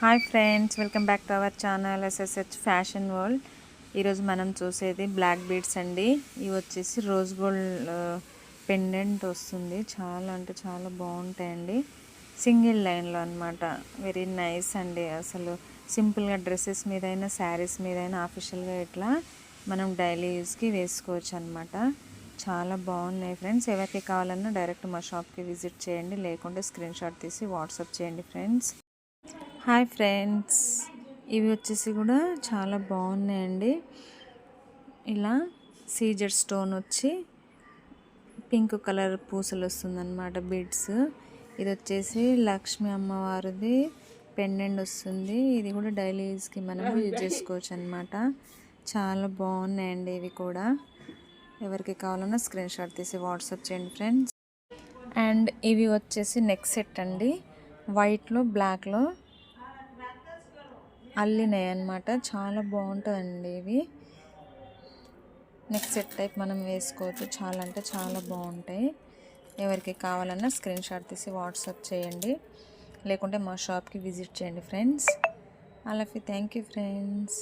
Hi friends, welcome back to our channel SSH fashion world. ఈరోజు మనం చూసేది black beads అండి. ఇవి వచ్చేసి రోజ్ గోల్డ్ పెండెంట్ వస్తుంది. చాలా అంటే చాలా బాగుంటాయండి. సింగిల్ లైన్లో అనమాట. వెరీ నైస్ అండి. అసలు సింపుల్గా డ్రెస్సెస్ మీదైనా శారీస్ మీదైనా ఆఫీషియల్గా ఇట్లా మనం డైలీ యూస్కి వేసుకోవచ్చు అనమాట. చాలా బాగున్నాయి ఫ్రెండ్స్. ఎవరికి కావాలన్నా డైరెక్ట్ మా షాప్కి విజిట్ చేయండి, లేకుంటే స్క్రీన్ షాట్ తీసి వాట్సాప్ చేయండి ఫ్రెండ్స్. హాయ్ ఫ్రెండ్స్, ఇవి వచ్చేసి కూడా చాలా బాగున్నాయండి. ఇలా సీజర్ స్టోన్ వచ్చి పింక్ కలర్ పూసలు వస్తుందన్నమాట బీడ్స్. ఇది వచ్చేసి లక్ష్మీ అమ్మవారిది పెండెంట్ వస్తుంది. ఇది కూడా డైలీ యూస్కి మనం యూజ్ చేసుకోవచ్చు అనమాట. చాలా బాగున్నాయండి ఇవి కూడా. ఎవరికి కావాలన్నా స్క్రీన్ షాట్ తీసి వాట్సాప్ చేయండి ఫ్రెండ్స్. అండ్ ఇవి వచ్చేసి నెక్ సెట్ అండి. వైట్లో బ్లాక్లో అల్లినాయి అనమాట. చాలా బాగుంటుందండి ఇవి. నెక్ సెట్ టైప్ మనం వేసుకోవచ్చు. చాలా అంటే చాలా బాగుంటాయి. ఎవరికి కావాలన్నా స్క్రీన్ షాట్ తీసి వాట్సాప్ చేయండి, లేకుంటే మా షాప్కి విజిట్ చేయండి ఫ్రెండ్స్. అలాగే థ్యాంక్ యూ ఫ్రెండ్స్.